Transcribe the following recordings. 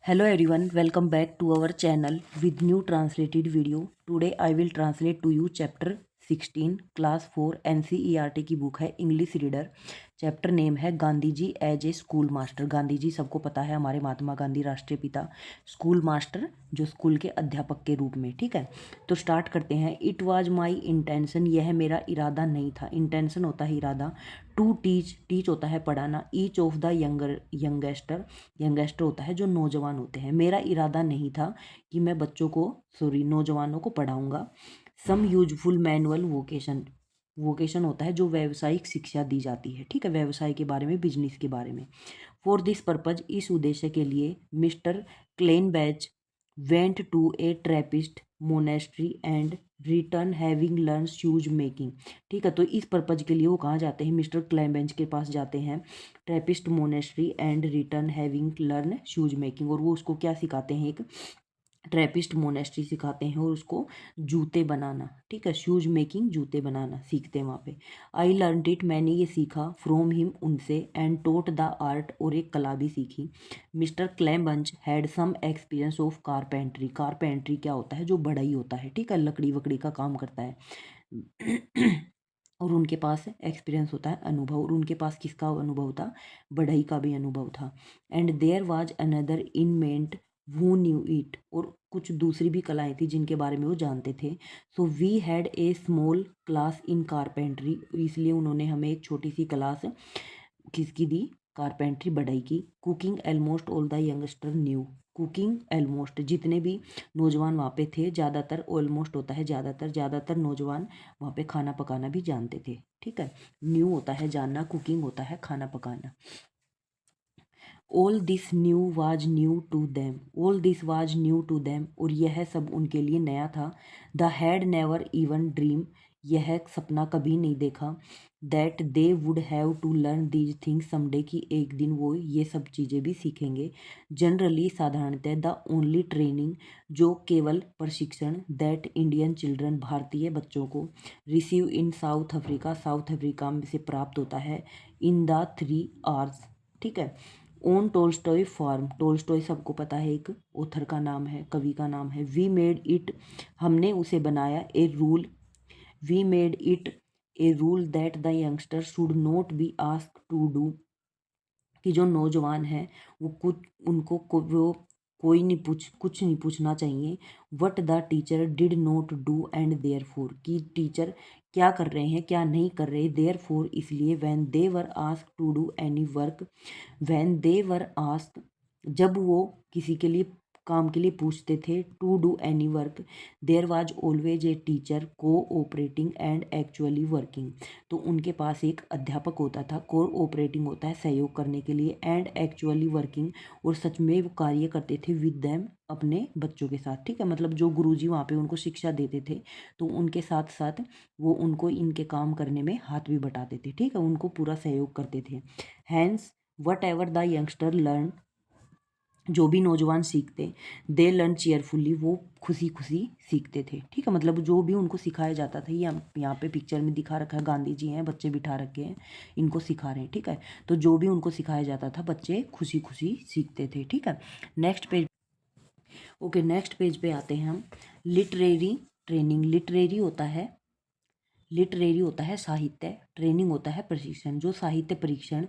Hello everyone, welcome back to our channel with new translated video. Today I will translate to you chapter 16 class 4 NCERT की book है English reader. Chapter name है Gandhi ji as a school master. Gandhi ji सबको पता है, हमारे महात्मा गांधी राष्ट्रीय पिता। School master जो स्कूल के अध्यापक के रूप में। ठीक है, तो स्टार्ट करते हैं। इट वाज माई इंटेंशन, यह मेरा इरादा नहीं था। इंटेंशन होता है इरादा। टू टीच, टीच होता है पढ़ाना। ईच ऑफ द यंगेस्टर, यंगेस्टर होता है जो नौजवान होते हैं। मेरा इरादा नहीं था कि मैं बच्चों को नौजवानों को पढ़ाऊँगा। Some useful manual vocation, vocation होता है जो व्यावसायिक शिक्षा दी जाती है। ठीक है, व्यवसाय के बारे में, बिजनेस के बारे में। फॉर दिस पर्पज, इस उद्देश्य के लिए mister Kallenbach went to a Trappist monastery and return having learn shoes making. ठीक है, तो इस पर्पज के लिए वो कहाँ जाते हैं? मिस्टर क्लेनबैच के पास जाते हैं, Trappist monastery and return having learn shoes making. और वो उसको क्या सिखाते हैं? एक ट्रैपिस्ट मोनेस्ट्री सिखाते हैं और उसको जूते बनाना। ठीक है, शूज मेकिंग, जूते बनाना सीखते हैं वहाँ पे। आई लर्न इट, मैंने ये सीखा। फ्रॉम हिम, उनसे। एंड टोट द आर्ट, और एक कला भी सीखी। Mister Kallenbach had some experience of carpentry. Carpentry क्या होता है? जो बढ़ई होता है। ठीक है, लकड़ी वकड़ी का काम करता है। और उनके पास एक्सपीरियंस होता है, अनुभव। और उनके पास किसका अनुभव था? बढ़ई का भी अनुभव था। And there was another inmate who knew it, और कुछ दूसरी भी कलाएं थी जिनके बारे में वो जानते थे। So we had a small class in carpentry, इसलिए उन्होंने हमें एक छोटी सी क्लास किसकी दी? कारपेंट्री, बढ़ई की। Cooking almost all the youngster new, cooking almost, जितने भी नौजवान वहाँ पे थे, ज़्यादातर, ऑलमोस्ट होता है ज़्यादातर, ज़्यादातर नौजवान वहाँ पे खाना पकाना भी जानते थे। ठीक है, न्यू होता है जानना, कुकिंग होता है खाना पकाना। All this new was new to them, all this was new to them, और यह सब उनके लिए नया था। They had never even dream, यह सपना कभी नहीं देखा। That they would have to learn these things someday, कि एक दिन वो ये सब चीज़ें भी सीखेंगे। जनरली, साधारणतः। द ओनली ट्रेनिंग, जो केवल प्रशिक्षण। दैट इंडियन चिल्ड्रन, भारतीय बच्चों को। Receive in south Africa, south Africa में से प्राप्त होता है। In the 3 hours. ठीक है, ओन टोल्स्टॉय फार्म, टोल्स्टॉय सबको पता है, एक ऑथर का नाम है, कवि का नाम है। वी मेड इट, हमने उसे बनाया। A rule, we made it a rule that the youngster should not be asked to do, कि जो नौजवान हैं वो वो कुछ नहीं पूछना चाहिए। What the teacher did not do and therefore, कि टीचर क्या कर रहे हैं, क्या नहीं कर रहे। देयर फोर, इसलिए। When they were ask to do any work, when they were ask, जब वो किसी के लिए काम के लिए पूछते थे। To do any work, there was always a teacher cooperating and actually working, तो उनके पास एक अध्यापक होता था। कोऑपरेटिंग होता है सहयोग करने के लिए, एंड एक्चुअली वर्किंग, और सच में वो कार्य करते थे। विद दैम, अपने बच्चों के साथ। ठीक है, मतलब जो गुरुजी वहाँ पे उनको शिक्षा देते थे, तो उनके साथ साथ वो उनको इनके काम करने में हाथ भी बटाते थे। ठीक है, उनको पूरा सहयोग करते थे। Hence whatever the youngster learn, जो भी नौजवान सीखते, दे लर्न चेयरफुली, वो खुशी खुशी सीखते थे। ठीक है, मतलब जो भी उनको सिखाया जाता था, ये यहाँ पे पिक्चर में दिखा रखा है, गांधी जी हैं, बच्चे बिठा रखे हैं, इनको सिखा रहे हैं। ठीक है, तो जो भी उनको सिखाया जाता था, बच्चे खुशी खुशी सीखते थे। ठीक है, next page. Okay, next page पे आते हैं हम। लिटरेरी ट्रेनिंग, लिटरेरी होता है साहित्य, ट्रेनिंग होता है प्रशिक्षण। जो साहित्य परीक्षण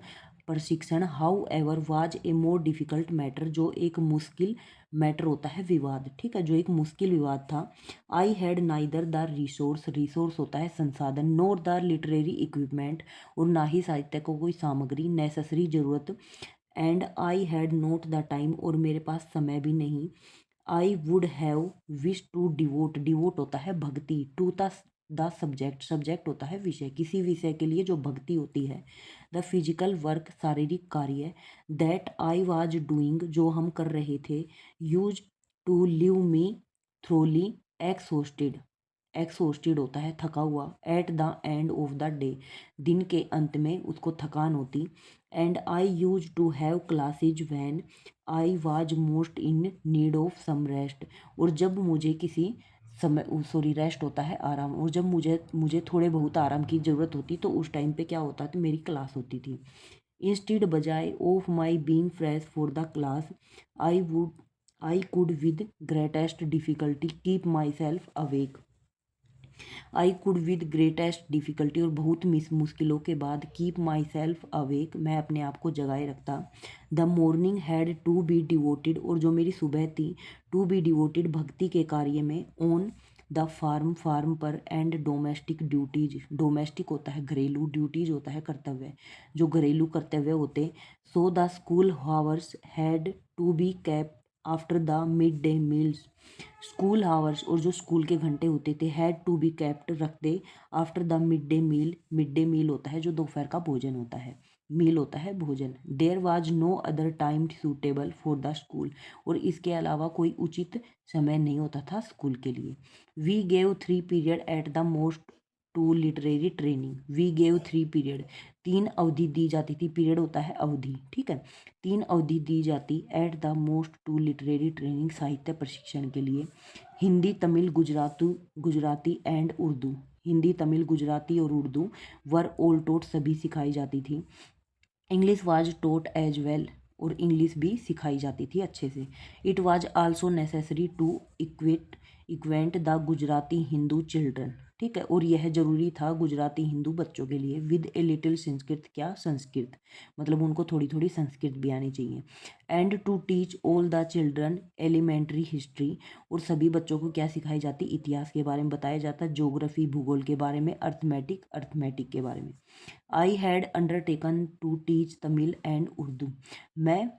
प्रशिक्षण, how ever was a more difficult matter, जो एक मुश्किल मैटर होता है, विवाद। ठीक है, जो एक मुश्किल विवाद था। I had neither the resource, resource होता है संसाधन। नोर द लिटरेरी इक्विपमेंट, और ना ही साहित्य को कोई सामग्री, नेसेसरी जरूरत। And I had not the time, और मेरे पास समय भी नहीं। I would have wish to devote, devote होता है भक्ति। टू द सब्जेक्ट, सब्जेक्ट होता है विषय, किसी विषय के लिए जो भक्ति होती है। द फिजिकल वर्क, शारीरिक कार्य। दैट आई वाज डूइंग, जो हम कर रहे थे। Use to leave me thoroughly exhausted, exhausted होता है थका हुआ। At the end of the day, दिन के अंत में उसको थकान होती। And I use to have classes when I was most in need of some rest, और जब मुझे किसी समय, सॉरी, रेस्ट होता है आराम, और जब मुझे मुझे थोड़े बहुत आराम की ज़रूरत होती, तो उस टाइम पे क्या होता था? मेरी क्लास होती थी। इंस्टीड बजाय of my being fresh for the class I could with greatest difficulty keep my self awake. I could with greatest difficulty, और बहुत मुश्किलों के बाद, कीप माई सेल्फ अवेक, मैं अपने आप को जगाए रखता। The morning had to be devoted, और जो मेरी सुबह थी, टू बी डिवोटेड भक्ति के कार्य में, ऑन द फार्म पर, एंड डोमेस्टिक ड्यूटीज, डोमेस्टिक होता है घरेलू, ड्यूटीज होता है कर्तव्य, जो घरेलू कर्तव्य होते। So the school hours had to be kept after the midday meals, school hours, और जो स्कूल के घंटे होते थे, हैड टू बी कैप्ट, रखते, after the midday meal, midday meal होता है जो दोपहर का भोजन होता है, मील होता है भोजन। There was no other time suitable for the school, और इसके अलावा कोई उचित समय नहीं होता था स्कूल के लिए। We gave 3 period at the most to literary training, we gave 3 period, 3 अवधि दी जाती थी, पीरियड होता है अवधि, ठीक है, 3 अवधि दी जाती at the most to literary training, साहित्य प्रशिक्षण के लिए। हिंदी, तमिल, गुजराती एंड उर्दू, हिंदी, तमिल, गुजराती और उर्दू वर ऑल टोट, सभी सिखाई जाती थी। English was taught as well, और इंग्लिश भी सिखाई जाती थी अच्छे से। It was also necessary to acquaint the Gujarati Hindu children, ठीक है, और यह जरूरी था गुजराती हिंदू बच्चों के लिए, विद ए लिटिल संस्कृत, क्या संस्कृत, मतलब उनको थोड़ी थोड़ी संस्कृत भी आनी चाहिए। And to teach all the children elementary history, और सभी बच्चों को क्या सिखाई जाती, इतिहास के बारे में बताया जाता, ज्योग्राफी भूगोल के बारे में, अर्थमेटिक के बारे में। I had undertaken to teach Tamil and Urdu, मैं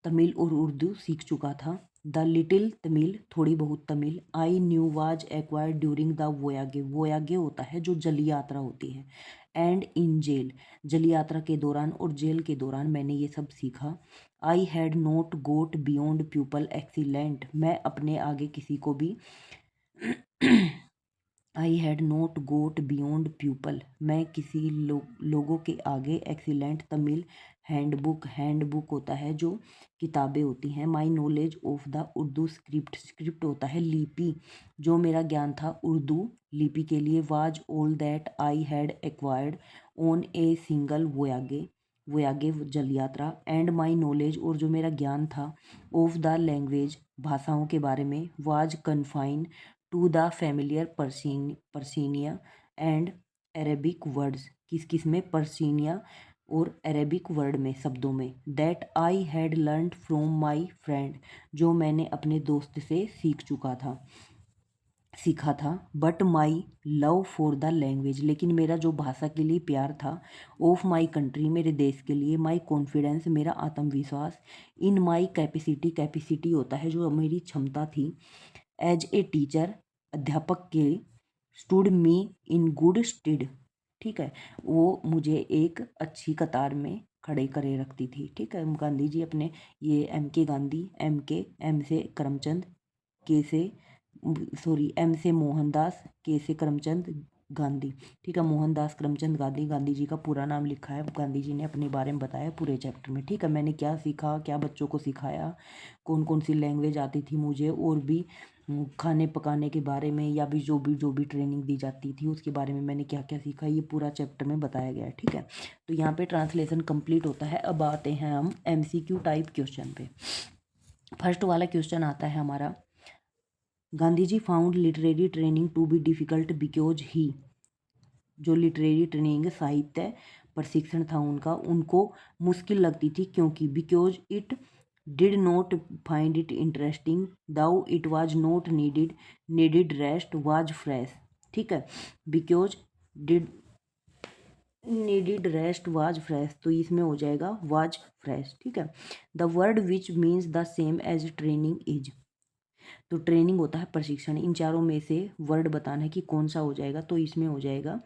तमिल और उर्दू सीख चुका था। द लिटिल तमिल, थोड़ी बहुत Tamil, I knew was acquired during the voyage, voyage होता है जो जल यात्रा होती है, एंड इन जेल, जल यात्रा के दौरान और जेल के दौरान मैंने ये सब सीखा। I had not got beyond pupil excellent, मैं अपने आगे किसी को भी I had not got beyond pupil, मैं किसी लोगों के आगे, एक्सीलेंट तमिल, हैंडबुक होता है जो किताबें होती हैं। My knowledge of the Urdu script होता है लिपि, जो मेरा ज्ञान था उर्दू लिपि के लिए, was all that I had acquired on a single voyage जल यात्रा, एंड माई नॉलेज, और जो मेरा ज्ञान था, ऑफ द लैंग्वेज, भाषाओं के बारे में, was confined to the familiar Persian and Arabic words, किस में, पर्सिनिया और अरेबिक वर्ड में, शब्दों में, that I had learned from my friend, जो मैंने अपने दोस्त से सीखा था। But my love for the language, लेकिन मेरा जो भाषा के लिए प्यार था, ऑफ माई कंट्री, मेरे देश के लिए, माई कॉन्फिडेंस, मेरा आत्मविश्वास, इन माई कैपेसिटी होता है जो मेरी क्षमता थी, एज ए टीचर, अध्यापक के, स्टूड मी इन गुड स्टिड, ठीक है, वो मुझे एक अच्छी कतार में खड़े करे रखती थी, ठीक है। गांधी जी अपने, ये M.K. गांधी, एम से करमचंद, एम से मोहनदास, के से करमचंद गांधी, ठीक है, मोहनदास करमचंद गांधी, गांधी जी का पूरा नाम लिखा है, गांधी जी ने अपने बारे में बताया पूरे चैप्टर में, ठीक है। मैंने क्या सीखा, क्या बच्चों को सिखाया, कौन कौन सी लैंग्वेज आती थी मुझे, और भी खाने पकाने के बारे में, या भी जो भी ट्रेनिंग दी जाती थी उसके बारे में मैंने क्या क्या सीखा, ये पूरा चैप्टर में बताया गया है, ठीक है। तो यहाँ पे ट्रांसलेशन कंप्लीट होता है। अब आते हैं हम MCQ टाइप क्वेश्चन पे। फर्स्ट वाला क्वेश्चन आता है हमारा, Gandhi ji found literary training to be difficult because he, जो लिटरेरी ट्रेनिंग, साहित्य प्रशिक्षण था उनको मुश्किल लगती थी, क्योंकि, because it did not find it interesting, though it was not needed rest was fresh, ठीक है, because did needed rest was fresh, तो इसमें हो जाएगा वाज फ्रेश, ठीक है। The word which means the same as training is, तो training होता है प्रशिक्षण, इन चारों में से वर्ड बताना है कि कौन सा हो जाएगा, तो इसमें हो जाएगा,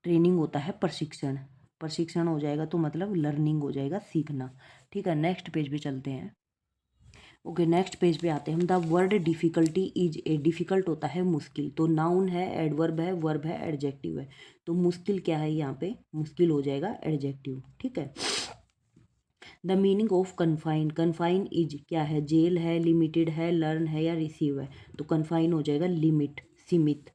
ट्रेनिंग होता है प्रशिक्षण, प्रशिक्षण हो जाएगा तो मतलब लर्निंग हो जाएगा, सीखना, ठीक है। नेक्स्ट पेज पे चलते हैं। ओके, नेक्स्ट पेज पे आते हैं हम। The word difficulty is a, difficult होता है मुश्किल, तो नाउन है, एडवर्ब है, वर्ब है, एडजेक्टिव है, तो मुश्किल क्या है यहाँ पे, मुश्किल हो जाएगा एडजेक्टिव, ठीक है। The meaning of confine, confine is क्या है, जेल है, लिमिटेड है, लर्न है, या रिसीव है, तो कन्फाइन हो जाएगा लिमिट, सीमित।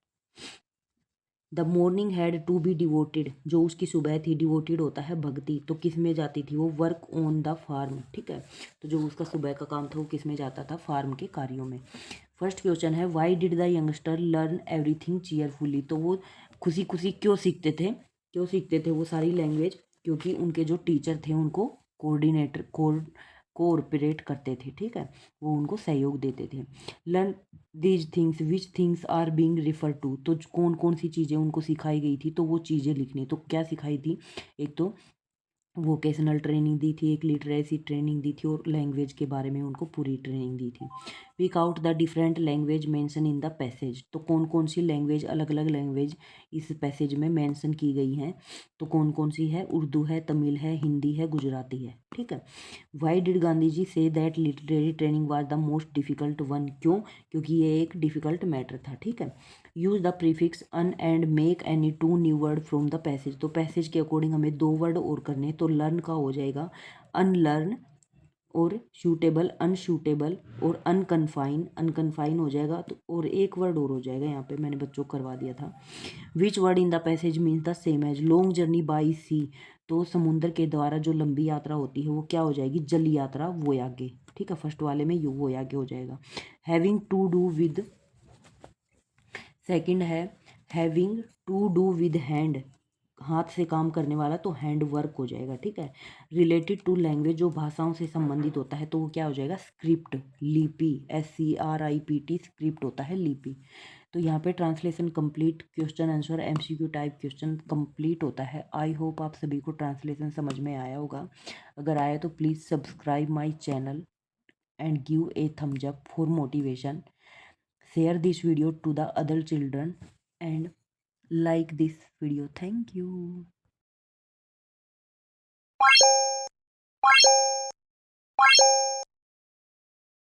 The morning had to be devoted, जो उसकी सुबह थी, डिवोटेड होता है भक्ति, तो किस में जाती थी वो, वर्क ऑन द फार्म, ठीक है। तो जो उसका सुबह का काम था वो किस में जाता था, फार्म के कार्यों में। फर्स्ट क्वेश्चन है why did the youngster learn everything cheerfully, तो वो खुशी खुशी क्यों सीखते थे, क्यों सीखते थे वो सारी लैंग्वेज, क्योंकि उनके जो टीचर थे उनको कोऑपरेट करते थे, ठीक है, वो उनको सहयोग देते थे। Learn these things which things are being refer to, तो कौन कौन सी चीज़ें उनको सिखाई गई थी, तो वो चीज़ें लिखनी, तो क्या सिखाई थी, एक तो वोकेशनल ट्रेनिंग दी थी, एक लिटरेसी ट्रेनिंग दी थी, और लैंग्वेज के बारे में उनको पूरी ट्रेनिंग दी थी। Pick out the different language mention in the passage, तो कौन कौन सी लैंग्वेज, अलग अलग लैंग्वेज इस पैसेज में मेंशन की गई हैं, तो कौन कौन सी है, उर्दू है, तमिल है, हिंदी है, गुजराती है, ठीक है। वाई डिड गांधी जी से that literary training was the most difficult one, क्यों, क्योंकि ये एक डिफिकल्ट मैटर था, ठीक है। Use the prefix un and make any two new word from the passage, तो पैसेज के अकॉर्डिंग हमें दो वर्ड और करने, तो लर्न का हो जाएगा अनलर्न, और सूटेबल अनसूटेबल, और अनकन्फाइन अनकन्फाइन हो जाएगा, तो और एक वर्ड और हो जाएगा, यहाँ पे मैंने बच्चों को करवा दिया था। Which word in the passage means the same as long journey by sea, तो समुद्र के द्वारा जो लंबी यात्रा होती है वो क्या हो जाएगी, जल यात्रा, वो आगे, ठीक है, फर्स्ट वाले में यू वो आगे हो जाएगा। Having to do with, second है having to do with hand, हाथ से काम करने वाला, तो हैंड वर्क हो जाएगा, ठीक है। रिलेटेड टू लैंग्वेज, जो भाषाओं से संबंधित होता है, तो वो क्या हो जाएगा, स्क्रिप्ट, लिपि, SCRIPT, स्क्रिप्ट होता है लिपि। तो यहाँ पे translation complete, question answer MCQ type question complete होता है। आई होप आप सभी को ट्रांसलेशन समझ में आया होगा। अगर आया तो please subscribe my channel and give a thumbs up for motivation, share this video to the other children and like this video. Thank you.